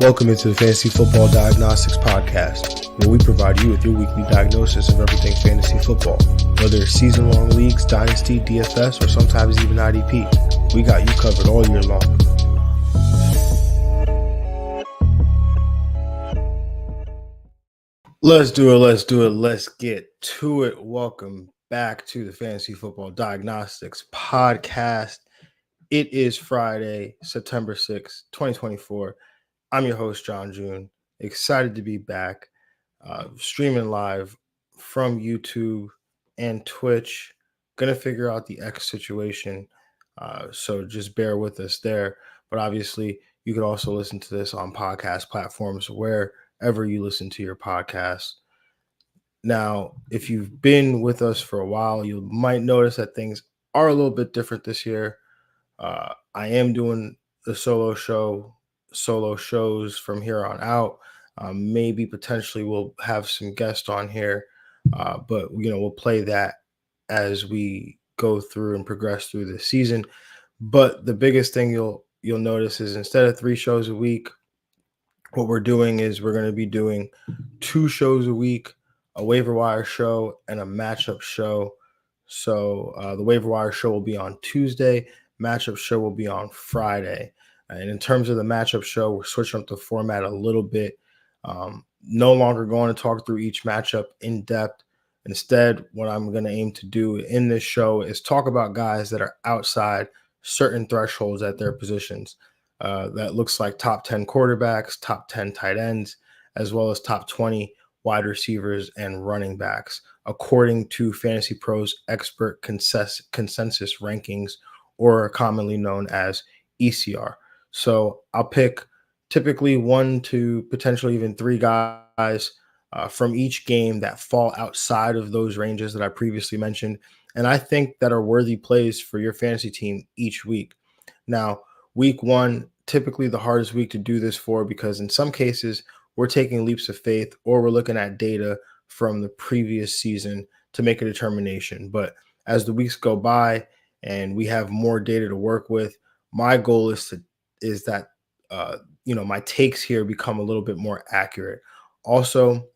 Welcome into the Fantasy Football Diagnostics Podcast, where we provide you with your weekly diagnosis of everything fantasy football. Whether it's season-long leagues, dynasty, DFS, or sometimes even IDP, we got you covered all year long. Let's do it. Let's get to it. Welcome back to the Fantasy Football Diagnostics Podcast. It is Friday, September 6th, 2024. I'm your host, Jon Jeune. Excited to be back, streaming live from YouTube and Twitch. Going to figure out the X situation, so just bear with us there. But obviously, you could also listen to this on podcast platforms wherever you listen to your podcast. Now, if you've been with us for a while, you might notice that things are a little bit different this year. I am doing the solo shows from here on out. Maybe potentially we'll have some guests on here, but we'll play that as we go through and progress through the season. But the biggest thing you'll notice is instead of 3 shows a week, what we're doing is we're going to be doing 2 shows a week, a waiver wire show and a matchup show. So the waiver wire show will be on Tuesday. Matchup show will be on Friday. And in terms of the matchup show, we're switching up the format a little bit. No longer going to talk through each matchup in depth. Instead, what I'm going to aim to do in this show is talk about guys that are outside certain thresholds at their positions. That looks like top 10 quarterbacks, top 10 tight ends, as well as top 20 wide receivers and running backs, according to Fantasy Pros expert consensus rankings, or commonly known as ECR. So I'll pick typically 1 to potentially even 3 guys from each game that fall outside of those ranges that I previously mentioned, and I think that are worthy plays for your fantasy team each week. Now, week 1, typically the hardest week to do this for, because in some cases we're taking leaps of faith or we're looking at data from the previous season to make a determination. But as the weeks go by and we have more data to work with, my goal is that my takes here become a little bit more accurate. Also,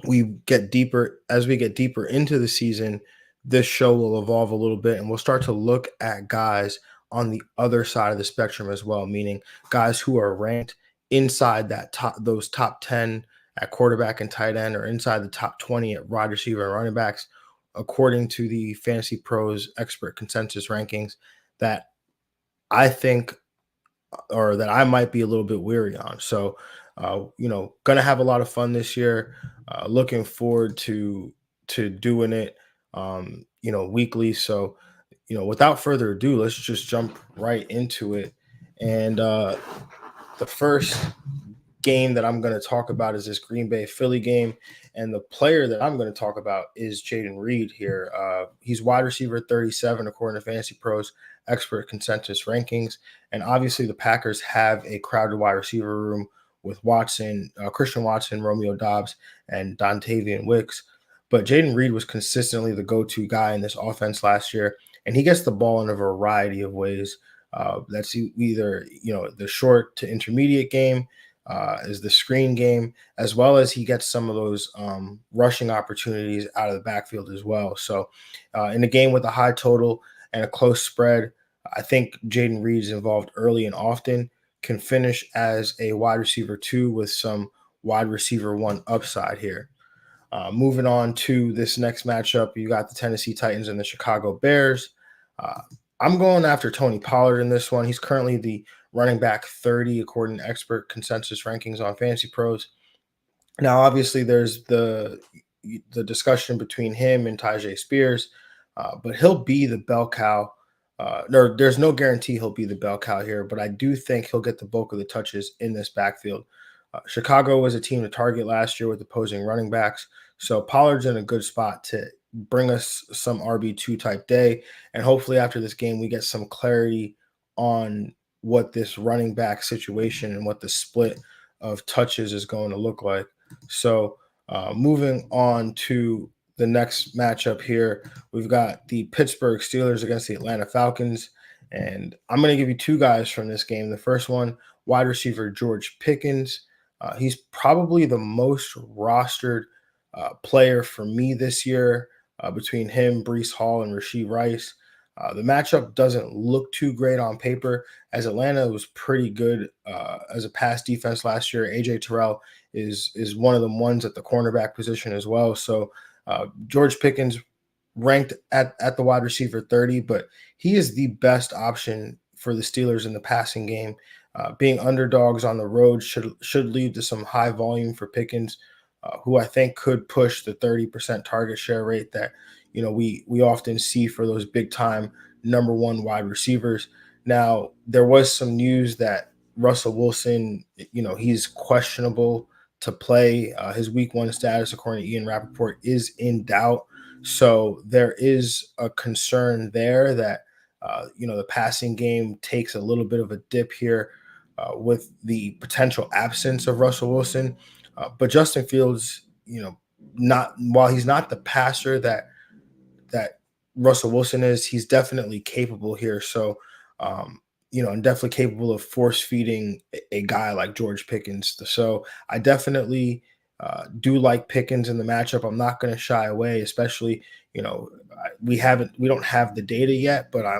as we get deeper into the season, this show will evolve a little bit and we'll start to look at guys on the other side of the spectrum as well, meaning guys who are ranked inside those top 10 at quarterback and tight end, or inside the top 20 at wide receiver and running backs, according to the Fantasy Pros expert consensus rankings, that I think, or that I might be a little bit weary on. So, going to have a lot of fun this year. Looking forward to doing it, weekly. So, without further ado, let's just jump right into it. And the first game that I'm going to talk about is this Green Bay Philly game. And the player that I'm going to talk about is Jayden Reed here. He's wide receiver 37, according to Fantasy Pros expert consensus rankings. And obviously the Packers have a crowded wide receiver room with Christian Watson, Romeo Doubs, and Dontavian Wicks. But Jayden Reed was consistently the go-to guy in this offense last year. And he gets the ball in a variety of ways. That's either, the short to intermediate game, is the screen game, as well as he gets some of those rushing opportunities out of the backfield as well. So in a game with a high total and a close spread, I think Jayden Reed is involved early and often, can finish as a wide receiver 2 with some wide receiver 1 upside here. Moving on to this next matchup, you got the Tennessee Titans and the Chicago Bears. I'm going after Tony Pollard in this one. He's currently the running back 30, according to expert consensus rankings on Fantasy Pros. Now, obviously, there's the discussion between him and Tyjae Spears, but he'll be the bell cow. There's no guarantee he'll be the bell cow here, but I do think he'll get the bulk of the touches in this backfield. Chicago was a team to target last year with opposing running backs, so Pollard's in a good spot to bring us some RB2 type day, and hopefully after this game we get some clarity on what this running back situation and what the split of touches is going to look like. So moving on to the next matchup here, we've got the Pittsburgh Steelers against the Atlanta Falcons, and I'm going to give you 2 guys from this game. The first one, wide receiver George Pickens. He's probably the most rostered player for me this year between him, Brees Hall, and Rashee Rice. The matchup doesn't look too great on paper, as Atlanta was pretty good as a pass defense last year. AJ Terrell is one of the ones at the cornerback position as well. So George Pickens ranked at the wide receiver 30, but he is the best option for the Steelers in the passing game. Being underdogs on the road should lead to some high volume for Pickens, who I think could push the 30% target share rate that we often see for those big time number one wide receivers. Now there was some news that Russell Wilson, he's questionable to play. His week one status, according to Ian Rappaport, is in doubt. So there is a concern there that the passing game takes a little bit of a dip here with the potential absence of Russell Wilson. But Justin Fields, not while he's not the passer that Russell Wilson is, he's definitely capable here. So, and definitely capable of force feeding a guy like George Pickens. So I definitely do like Pickens in the matchup. I'm not going to shy away, especially, we don't have the data yet, but I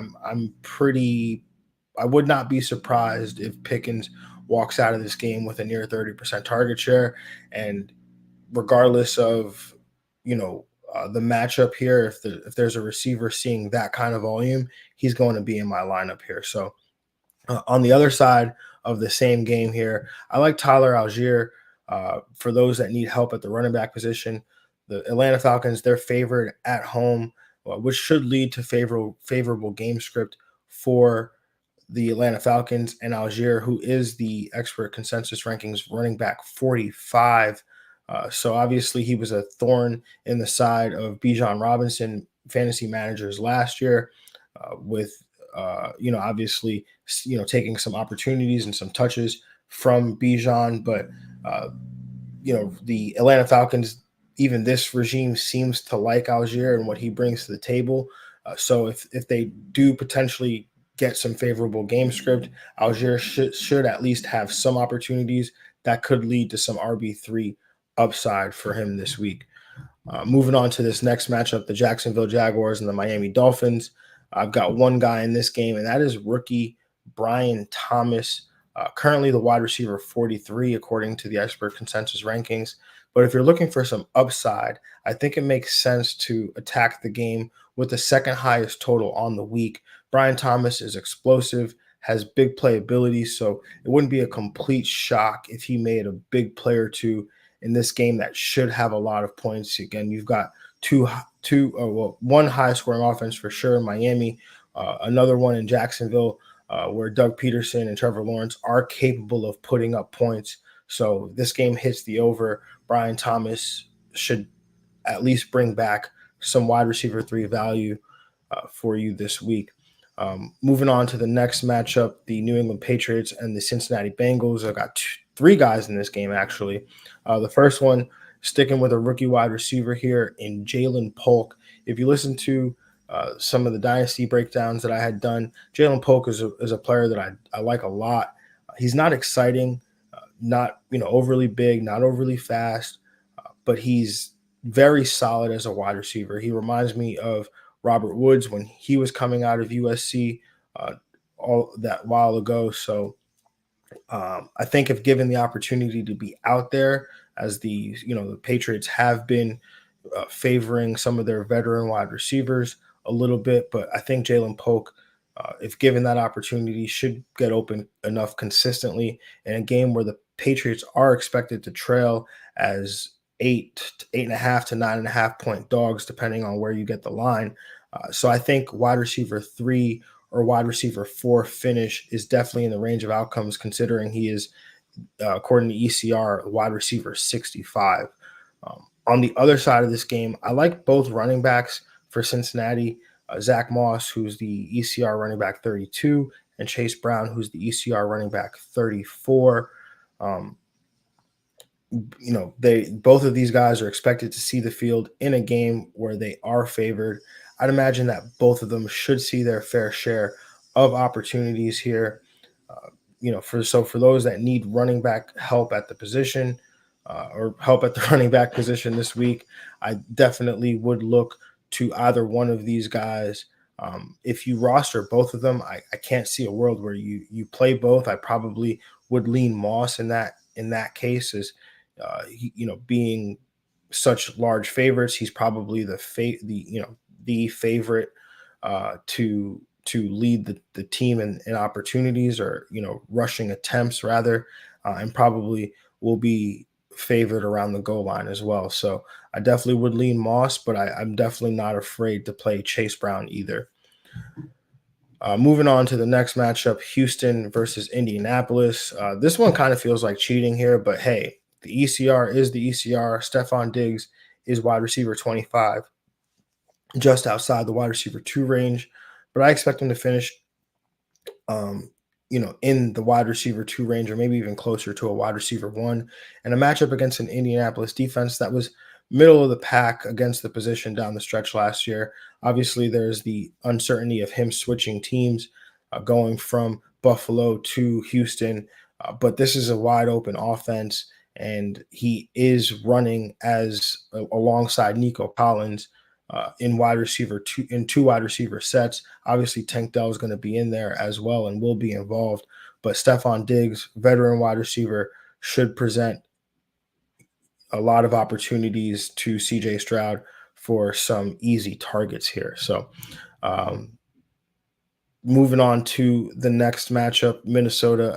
would not be surprised if Pickens walks out of this game with a near 30% target share. And regardless of, the matchup here, if there's a receiver seeing that kind of volume, he's going to be in my lineup here. So on the other side of the same game here, I like Tyler Algier for those that need help at the running back position. The Atlanta Falcons, they're favored at home, which should lead to favorable game script for the Atlanta Falcons, and Algier, who is the expert consensus rankings running back 45. So obviously he was a thorn in the side of Bijan Robinson fantasy managers last year, with obviously taking some opportunities and some touches from Bijan, but uh, the Atlanta Falcons, even this regime seems to like Algier and what he brings to the table. So if they do potentially get some favorable game script, Algier should at least have some opportunities that could lead to some RB3 upside for him this week. Moving on to this next matchup, the Jacksonville Jaguars and the Miami Dolphins. I've got one guy in this game, and that is rookie Brian Thomas, currently the wide receiver 43, according to the expert consensus rankings. But if you're looking for some upside, I think it makes sense to attack the game with the second highest total on the week. Brian Thomas is explosive, has big playability, so it wouldn't be a complete shock if he made a big play or two in this game that should have a lot of points. Again, you've got one high scoring offense for sure in Miami, another one in Jacksonville, where Doug Peterson and Trevor Lawrence are capable of putting up points. So this game hits the over. Brian Thomas should at least bring back some wide receiver 3 value for you this week. Moving on to the next matchup, the New England Patriots and the Cincinnati Bengals. I got three guys in this game, actually. The first one, sticking with a rookie wide receiver here in Jalen Polk. If you listen to some of the dynasty breakdowns that I had done, Jalen Polk is a player that I like a lot. He's not exciting, not overly big, not overly fast, but he's very solid as a wide receiver. He reminds me of Robert Woods when he was coming out of USC all that while ago. So I think if given the opportunity to be out there, as the Patriots have been favoring some of their veteran wide receivers a little bit, but I think Jalen Polk, if given that opportunity, should get open enough consistently in a game where the Patriots are expected to trail as 8.5 to 9.5 point dogs, depending on where you get the line. So I think wide receiver 3 or wide receiver 4 finish is definitely in the range of outcomes, considering he is, according to ECR, wide receiver 65. On the other side of this game, I like both running backs for Cincinnati, Zach Moss, who's the ECR running back 32, and Chase Brown, who's the ECR running back 34. They both of these guys are expected to see the field in a game where they are favored. I'd imagine that both of them should see their fair share of opportunities here. for those that need running back help at the position, or help at the running back position this week, I definitely would look to either one of these guys. If you roster both of them, I can't see a world where you play both. I probably would lean Moss in that case, as being such large favorites. He's probably the favorite to lead the team in opportunities, or rushing attempts rather, and probably will be favored around the goal line as well. So I definitely would lean Moss, but I'm definitely not afraid to play Chase Brown either. Moving on to the next matchup, Houston versus Indianapolis. This one kind of feels like cheating here, but hey, the ECR is the ECR. Stephon Diggs is wide receiver 25, just outside the wide receiver 2 range, but I expect him to finish in the wide receiver 2 range, or maybe even closer to a wide receiver 1, and a matchup against an Indianapolis defense that was middle of the pack against the position down the stretch last year. Obviously, there's the uncertainty of him switching teams, going from Buffalo to Houston, but this is a wide open offense, and he is running alongside Nico Collins, in two wide receiver sets. Obviously, Tank Dell is going to be in there as well and will be involved. But Stephon Diggs, veteran wide receiver, should present a lot of opportunities to CJ Stroud for some easy targets here. So, moving on to the next matchup, Minnesota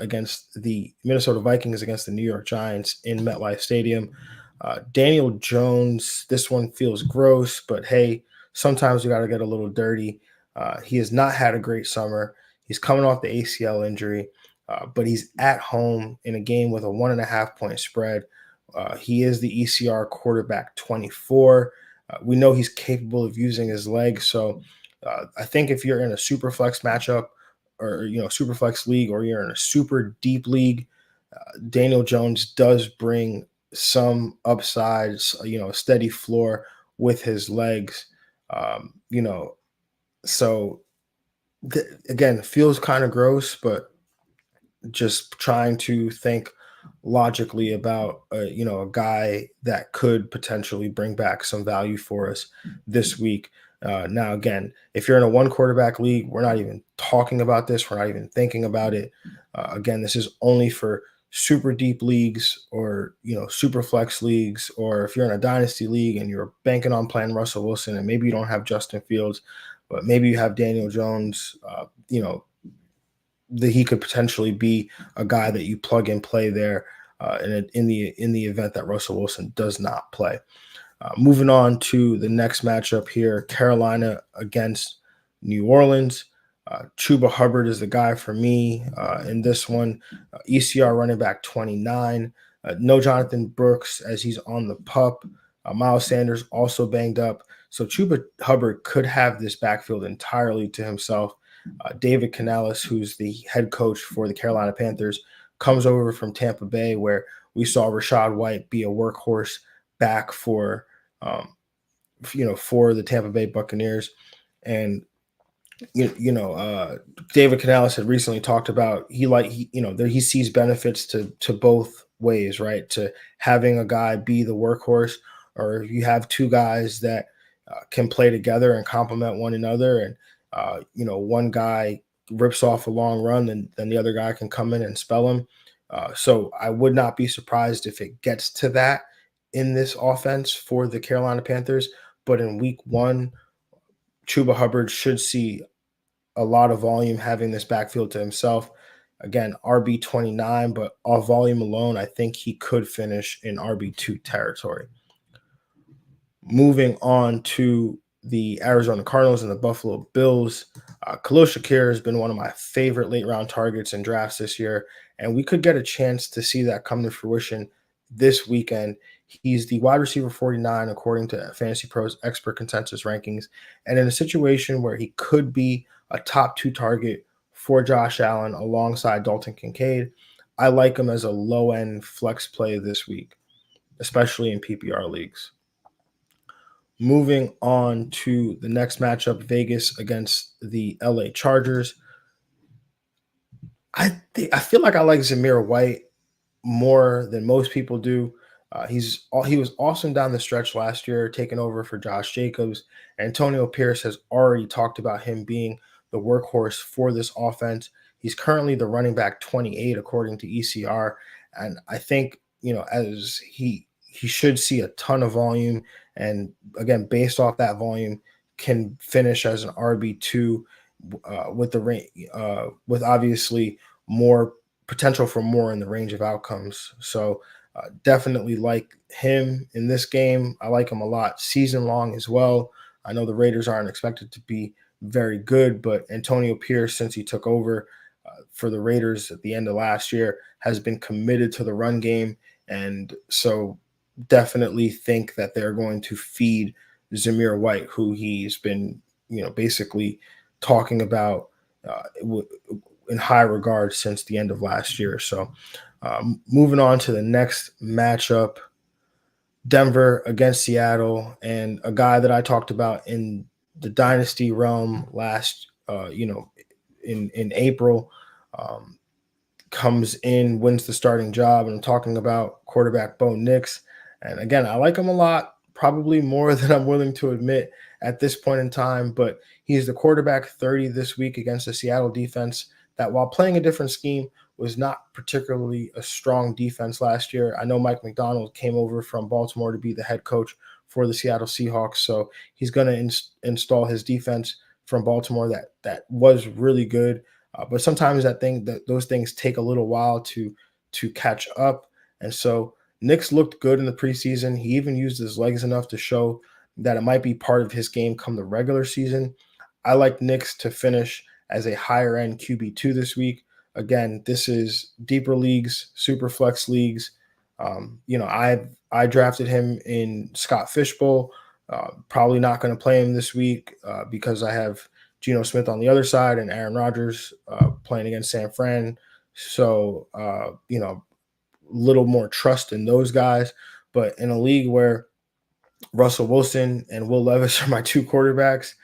Vikings against the New York Giants in MetLife Stadium. Daniel Jones, this one feels gross, but hey, sometimes you got to get a little dirty. He has not had a great summer. He's coming off the ACL injury, but he's at home in a game with a 1.5 point spread. He is the ECR quarterback 24. We know he's capable of using his legs, so I think if you're in a super flex matchup, or super flex league, or you're in a super deep league, Daniel Jones does bring some upsides, a steady floor with his legs. Um, you know, so again, feels kind of gross, but just trying to think logically about a guy that could potentially bring back some value for us this week. Now, again, if you're in a one quarterback league, we're not even talking about this. We're not even thinking about it. Again, this is only for super deep leagues, or super flex leagues, or if you're in a dynasty league and you're banking on playing Russell Wilson, and maybe you don't have Justin Fields, but maybe you have Daniel Jones. That he could potentially be a guy that you plug and play there, in the event that Russell Wilson does not play. Moving on to the next matchup here, Carolina against New Orleans. Chuba Hubbard is the guy for me in this one. ECR running back 29. No Jonathan Brooks, as he's on the pup. Miles Sanders also banged up. So Chuba Hubbard could have this backfield entirely to himself. David Canales, who's the head coach for the Carolina Panthers, comes over from Tampa Bay, where we saw Rachaad White be a workhorse back for the Tampa Bay Buccaneers. And David Canales had recently talked about he sees benefits to both ways, right? To having a guy be the workhorse, or if you have two guys that can play together and complement one another, and one guy rips off a long run, then the other guy can come in and spell him. So I would not be surprised if it gets to that in this offense for the Carolina Panthers. But in week one, Chuba Hubbard should see a lot of volume having this backfield to himself. Again, RB29, but off volume alone, I think he could finish in RB2 territory. Moving on to the Arizona Cardinals and the Buffalo Bills. Khalil Shakir has been one of my favorite late round targets in drafts this year, and we could get a chance to see that come to fruition this weekend. He's the wide receiver 49 according to Fantasy Pros expert consensus rankings, and in a situation where he could be a top 2 target for Josh Allen alongside Dalton Kincaid, I like him as a low end flex play this week, especially in PPR leagues. Moving on to the next matchup, Vegas against the LA Chargers. I feel like I like Zamir White more than most people do. He was awesome down the stretch last year, taking over for Josh Jacobs. Antonio Pierce has already talked about him being the workhorse for this offense. He's currently the running back 28 according to ECR, and I think as he should see a ton of volume, and again based off that volume, can finish as an RB2 with the with obviously more potential for more in the range of outcomes. So definitely like him in this game. I like him a lot season long as well. I know the Raiders aren't expected to be very good, but Antonio Pierce, since he took over for the Raiders at the end of last year, has been committed to the run game. And so definitely think that they're going to feed Zamir White, who he's been, basically talking about in high regard since the end of last year. So, moving on to the next matchup, Denver against Seattle, and a guy that I talked about in the dynasty realm last, in April. Um, Comes in, wins the starting job, and I'm talking about quarterback Bo Nix. And again, I like him a lot, probably more than I'm willing to admit at this point in time. But he's the quarterback 30 this week against the Seattle defense that, while playing a different scheme, was not particularly a strong defense last year. I know Mike McDonald came over from Baltimore to be the head coach for the Seattle Seahawks, so he's going to install his defense from Baltimore that was really good. But sometimes those things take a little while to catch up. And so Nick's looked good in the preseason. He even used his legs enough to show that it might be part of his game come the regular season. I like Knicks to finish as a higher end QB2 this week. Again, this is deeper leagues, super flex leagues. I drafted him in Scott Fishbowl. Probably not going to play him this week because I have Geno Smith on the other side and Aaron Rodgers playing against San Fran. So, little more trust in those guys. But in a league where Russell Wilson and Will Levis are my two quarterbacks,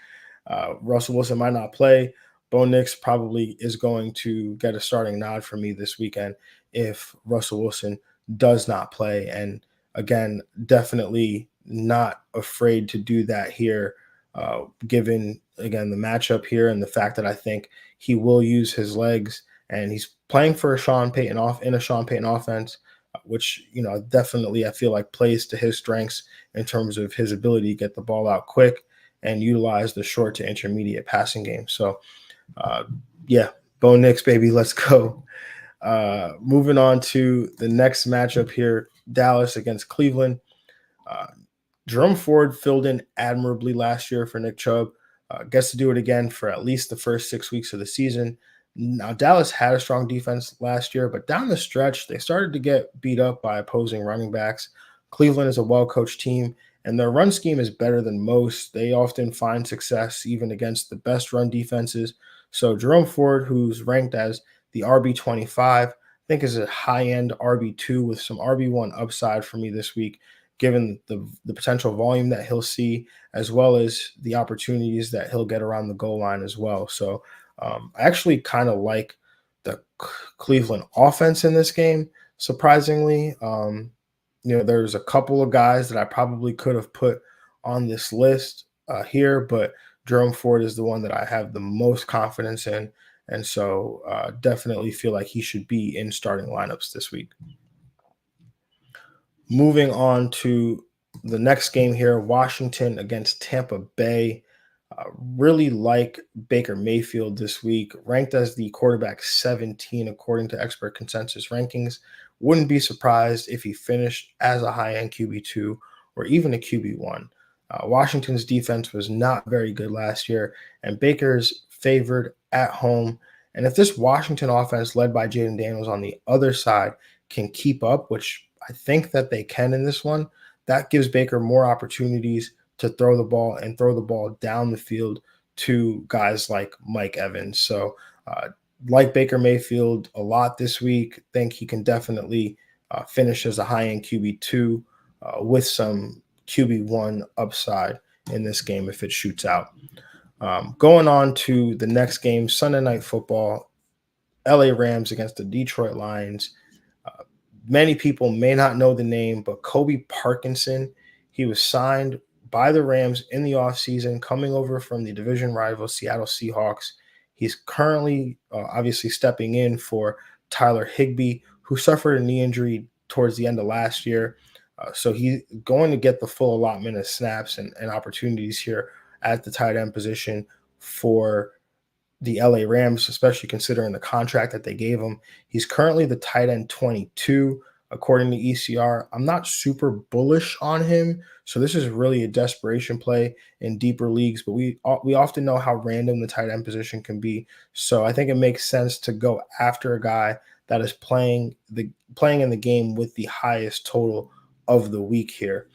Russell Wilson might not play. Bo Nix probably is going to get a starting nod for me this weekend if Russell Wilson does not play. And again, definitely not afraid to do that here, given, again, the matchup here and the fact that I think he will use his legs, and he's playing for a Sean Payton offense, which, definitely I feel like plays to his strengths in terms of his ability to get the ball out quick and utilize the short to intermediate passing game. So, yeah, Bo Nix, baby, let's go. Moving on to the next matchup here, Dallas against Cleveland. Uh, Jerome Ford filled in admirably last year for Nick Chubb. Gets to do it again for at least the first 6 weeks of the season. Now, Dallas had a strong defense last year, but down the stretch, they started to get beat up by opposing running backs. Cleveland is a well-coached team, and their run scheme is better than most. They often find success even against the best run defenses. So Jerome Ford, who's ranked as the RB25, I think is a high-end RB2 with some RB1 upside for me this week, given the potential volume that he'll see, as well as the opportunities that he'll get around the goal line as well. So I actually kind of like the Cleveland offense in this game, surprisingly. There's a couple of guys that I probably could have put on this list here, but Jerome Ford is the one that I have the most confidence in. And so definitely feel like he should be in starting lineups this week. Moving on to the next game here, Washington against Tampa Bay. Really like Baker Mayfield this week, ranked as the quarterback 17 according to expert consensus rankings. Wouldn't be surprised if he finished as a high-end QB2 or even a QB1. Washington's defense was not very good last year, and Baker's favored at home. And if this Washington offense, led by Jaden Daniels on the other side, can keep up, which I think that they can in this one, that gives Baker more opportunities to throw the ball and throw the ball down the field to guys like Mike Evans. So, like Baker Mayfield a lot this week, think he can definitely finish as a high-end QB2 with some QB1 upside in this game if it shoots out. Going on to the next game, Sunday Night Football. LA Rams against the Detroit Lions. Uh, Many people may not know the name, but Kobe Parkinson, he was signed by the Rams in the offseason, coming over from the division rival Seattle Seahawks. He's currently obviously stepping in for Tyler Higbee, who suffered a knee injury towards the end of last year. So he's going to get the full allotment of snaps and opportunities here at the tight end position for the LA Rams, especially considering the contract that they gave him. He's currently the tight end 22, according to ECR. I'm not super bullish on him, so this is really a desperation play in deeper leagues. But we often know how random the tight end position can be, so I think it makes sense to go after a guy that is playing in the game with the highest total of the week here.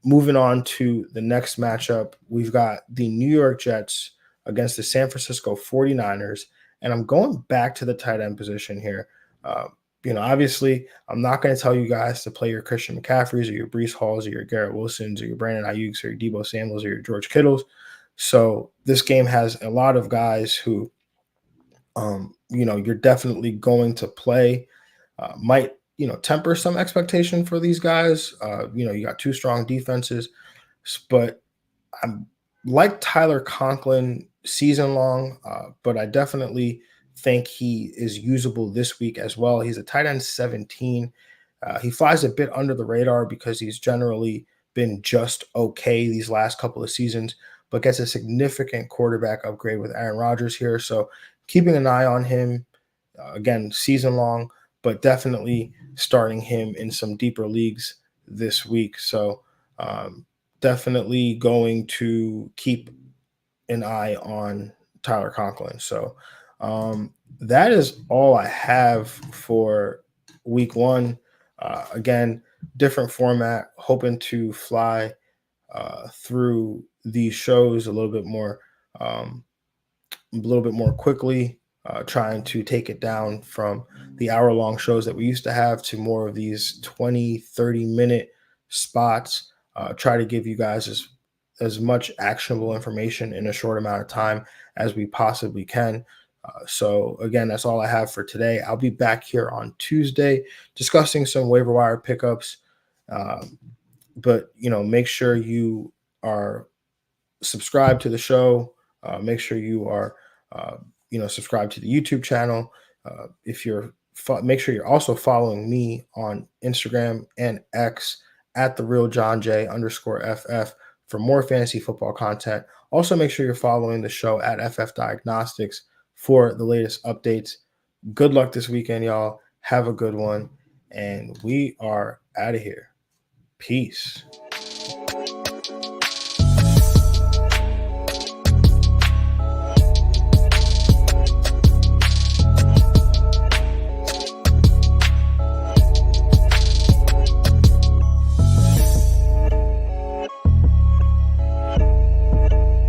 Moving on to the next matchup, we've got the New York Jets against the San Francisco 49ers. And I'm going back to the tight end position here. Uh, Obviously, I'm not going to tell you guys to play your Christian McCaffreys or your Brees Halls or your Garrett Wilsons or your Brandon Ayuks or your Debo Samuels or your George Kittles. So this game has a lot of guys who, you're definitely going to play. Might temper some expectation for these guys. You got two strong defenses, but I'm like Tyler Conklin season long, but I definitely think he is usable this week as well. He's a tight end 17. He flies a bit under the radar because he's generally been just okay these last couple of seasons, but gets a significant quarterback upgrade with Aaron Rodgers here. So keeping an eye on him, again, season long, but definitely starting him in some deeper leagues this week. So definitely going to keep an eye on Tyler Conklin. So that is all I have for week one. Again, different format, hoping to fly through these shows um, a little bit more quickly, trying to take it down from the hour long shows that we used to have to more of these 20, 30-minute spots. Try to give you guys as much actionable information in a short amount of time as we possibly can. So again, that's all I have for today. I'll be back here on Tuesday discussing some waiver wire pickups. But make sure you are subscribe to the show. Make sure you are, subscribe to the YouTube channel. If you're, make sure you're also following me on Instagram and X at the real Jon J _FF for more fantasy football content. Also, make sure you're following the show at FF Diagnostics for the latest updates. Good luck this weekend, y'all. Have a good one. And we are out of here. Peace.